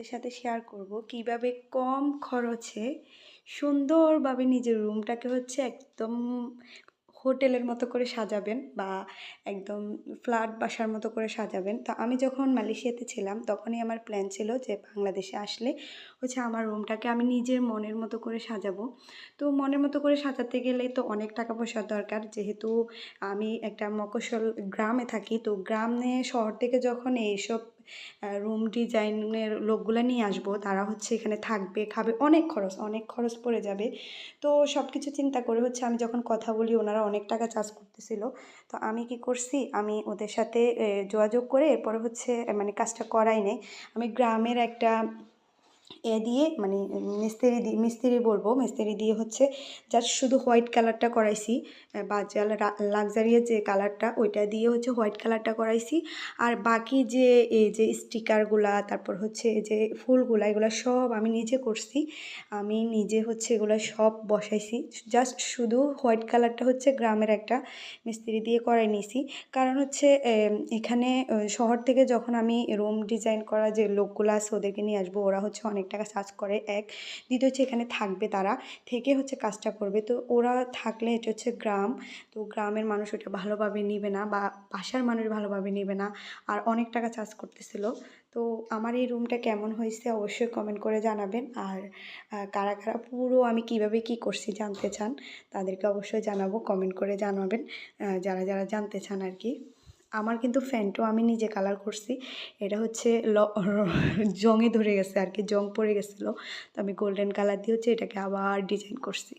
আপনাদের সাথে শেয়ার করব কিভাবে কম খরচে সুন্দরভাবে নিজের রুমটাকে একদম হোটেলের মতো করে সাজাবেন বা একদম ফ্ল্যাট বাসার মতো করে সাজাবেন। তো আমি যখন মালয়েশিয়াতে ছিলাম তখনই আমার প্ল্যান ছিল যে বাংলাদেশে আসলে আমার রুমটাকে আমি নিজের মনের মতো করে সাজাবো। তো মনের মতো করে সাজাতে গেলে তো অনেক টাকা পয়সার দরকার, যেহেতু আমি একটা মফস্বল গ্রামে থাকি। তো গ্রামে শহর থেকে যখন এইসব রুম ডিজাইনের লোকগুলো নিয়ে আসবো, তারা এখানে থাকবে, খাবে, অনেক খরচ পড়ে যাবে। তো সব কিছু চিন্তা করে আমি যখন কথা বলি, ওনারা অনেক টাকা চার্জ করতেছিল। তো আমি কি করছি, আমি ওদের সাথে যোগাযোগ করে এরপরে মানে কাজটা করাই নেই। আমি গ্রামের একটা দিয়ে মানে মিস্ত্রি বলবো, মিস্ত্রি দিয়ে জাস্ট শুধু হোয়াইট কালারটা করাইছি, বা লাক্সারিয়ার যে কালারটা ওইটা দিয়ে হোয়াইট কালারটা করাইছি। আর বাকি যে এই যে স্টিকারগুলা, তারপর এই যে ফুলগুলা, এগুলো সব আমি নিজে করছি। আমি নিজে এগুলো সব বসাইছি। জাস্ট শুধু হোয়াইট কালারটা গ্রামের একটা মিস্ত্রি দিয়ে করাই নিয়েছি। কারণ এখানে শহর থেকে যখন আমি রুম ডিজাইন করা যে লোকগুলো আছে ওদেরকে নিয়ে আসবো, ওরা অনেক টাকা চার্জ করে। এক দ্বিতীয় এখানে থাকবে, তারা থেকে কাজটা করবে। তো ওরা থাকলে এটা গ্রাম, তো গ্রামের মানুষ ওটা ভালোভাবে নিবে না, বা বাসার মানুষ ভালোভাবে নিবে না, আর অনেক টাকা চার্জ করতেছিল। তো আমার এই রুমটা কেমন হয়েছে অবশ্যই কমেন্ট করে জানাবেন। আর কারা কারা পুরো আমি কিভাবে কি করছি জানতে চান, তাদেরকে অবশ্যই জানাবো, কমেন্ট করে জানাবেন যারা যারা জানতে চান আর কি। আমার কিন্তু ফ্যানটাও আমি নিজে কালার করছি। এটা জংয়ে ধরে গেছে আর কি, জং পড়ে গেছিলো। তো আমি গোল্ডেন কালার দিয়ে এটাকে আবার ডিজাইন করছি।